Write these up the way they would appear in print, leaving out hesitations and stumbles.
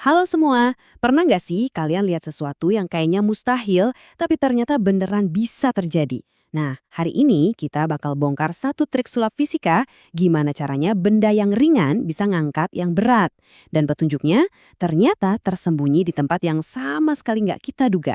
Halo semua, pernah nggak sih kalian lihat sesuatu yang kayaknya mustahil, tapi ternyata beneran bisa terjadi? Nah, hari ini kita bakal bongkar satu trik sulap fisika, gimana caranya benda yang ringan bisa ngangkat yang berat. Dan petunjuknya ternyata tersembunyi di tempat yang sama sekali nggak kita duga.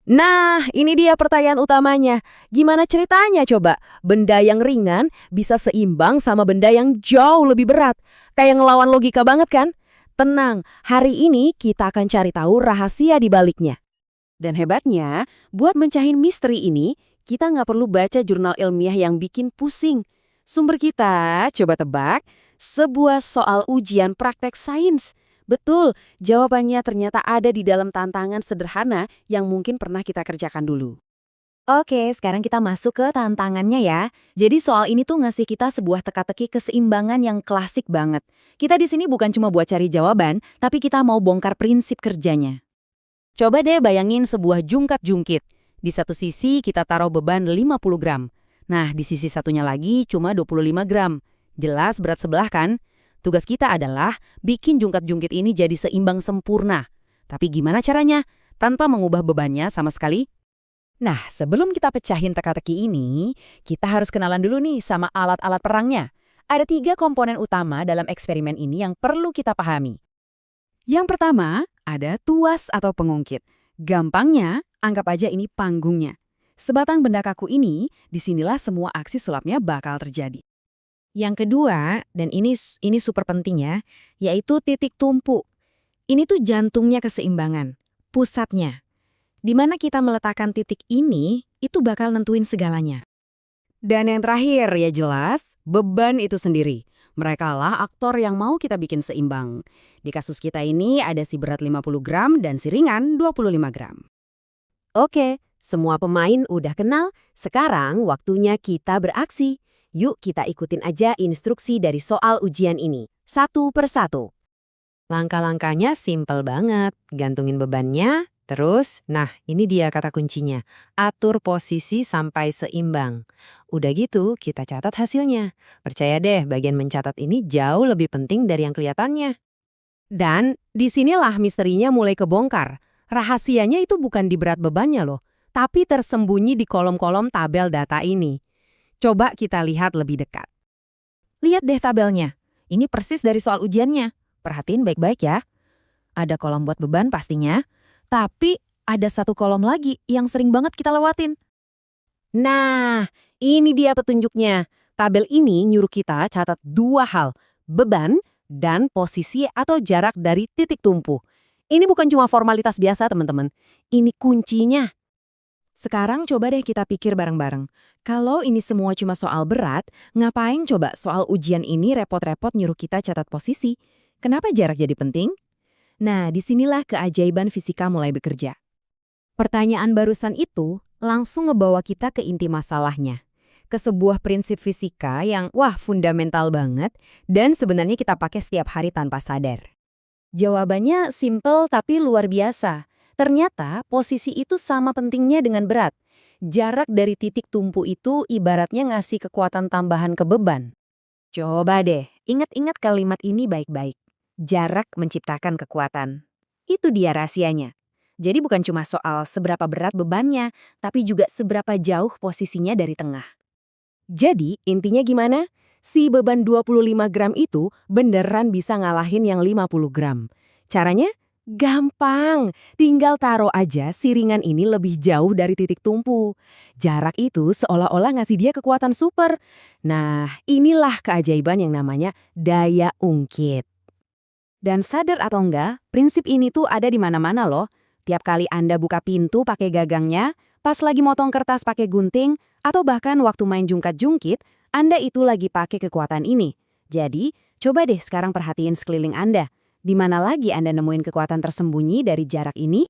Nah, ini dia pertanyaan utamanya. Gimana ceritanya coba? Benda yang ringan bisa seimbang sama benda yang jauh lebih berat. Kayak ngelawan logika banget kan? Tenang, hari ini kita akan cari tahu rahasia di baliknya. Dan hebatnya, buat mencahin misteri ini, kita nggak perlu baca jurnal ilmiah yang bikin pusing. Sumber kita, coba tebak, sebuah soal ujian praktek sains. Betul, jawabannya ternyata ada di dalam tantangan sederhana yang mungkin pernah kita kerjakan dulu. Oke, sekarang kita masuk ke tantangannya ya. Jadi soal ini tuh ngasih kita sebuah teka-teki keseimbangan yang klasik banget. Kita di sini bukan cuma buat cari jawaban, tapi kita mau bongkar prinsip kerjanya. Coba deh bayangin sebuah jungkat-jungkit. Di satu sisi kita taruh beban 50 gram. Nah, di sisi satunya lagi cuma 25 gram. Jelas berat sebelah kan? Tugas kita adalah bikin jungkat-jungkit ini jadi seimbang sempurna. Tapi gimana caranya? Tanpa mengubah bebannya sama sekali. Nah, sebelum kita pecahin teka-teki ini, kita harus kenalan dulu nih sama alat-alat perangnya. Ada 3 komponen utama dalam eksperimen ini yang perlu kita pahami. Yang pertama, ada tuas atau pengungkit. Gampangnya, anggap aja ini panggungnya. Sebatang benda kaku ini, disinilah semua aksi sulapnya bakal terjadi. Yang kedua, dan ini super penting ya, yaitu titik tumpu. Ini tuh jantungnya keseimbangan, pusatnya. Di mana kita meletakkan titik ini, itu bakal nentuin segalanya. Dan yang terakhir, ya jelas, beban itu sendiri. Mereka lah aktor yang mau kita bikin seimbang. Di kasus kita ini ada si berat 50 gram dan si ringan 25 gram. Oke, semua pemain udah kenal. Sekarang waktunya kita beraksi. Yuk kita ikutin aja instruksi dari soal ujian ini. Satu persatu. Langkah-langkahnya simpel banget. Gantungin bebannya. Terus, nah ini dia kata kuncinya, atur posisi sampai seimbang. Udah gitu, kita catat hasilnya. Percaya deh, bagian mencatat ini jauh lebih penting dari yang kelihatannya. Dan disinilah misterinya mulai kebongkar. Rahasianya itu bukan di berat bebannya loh, tapi tersembunyi di kolom-kolom tabel data ini. Coba kita lihat lebih dekat. Lihat deh tabelnya. Ini persis dari soal ujiannya. Perhatiin baik-baik ya. Ada kolom buat beban pastinya. Tapi ada satu kolom lagi yang sering banget kita lewatin. Nah, ini dia petunjuknya. Tabel ini nyuruh kita catat 2 hal, beban dan posisi atau jarak dari titik tumpu. Ini bukan cuma formalitas biasa, teman-teman. Ini kuncinya. Sekarang coba deh kita pikir bareng-bareng. Kalau ini semua cuma soal berat, ngapain coba soal ujian ini repot-repot nyuruh kita catat posisi? Kenapa jarak jadi penting? Nah, disinilah keajaiban fisika mulai bekerja. Pertanyaan barusan itu langsung ngebawa kita ke inti masalahnya. Ke sebuah prinsip fisika yang, fundamental banget dan sebenarnya kita pakai setiap hari tanpa sadar. Jawabannya simple tapi luar biasa. Ternyata posisi itu sama pentingnya dengan berat. Jarak dari titik tumpu itu ibaratnya ngasih kekuatan tambahan ke beban. Coba deh, ingat-ingat kalimat ini baik-baik. Jarak menciptakan kekuatan. Itu dia rahasianya. Jadi bukan cuma soal seberapa berat bebannya, tapi juga seberapa jauh posisinya dari tengah. Jadi, intinya gimana? Si beban 25 gram itu beneran bisa ngalahin yang 50 gram. Caranya? Gampang. Tinggal taruh aja si ringan ini lebih jauh dari titik tumpu. Jarak itu seolah-olah ngasih dia kekuatan super. Nah, inilah keajaiban yang namanya daya ungkit. Dan sadar atau enggak, prinsip ini tuh ada di mana-mana loh. Tiap kali Anda buka pintu pakai gagangnya, pas lagi motong kertas pakai gunting, atau bahkan waktu main jungkat-jungkit, Anda itu lagi pakai kekuatan ini. Jadi, coba deh sekarang perhatiin sekeliling Anda. Di mana lagi Anda nemuin kekuatan tersembunyi dari jarak ini?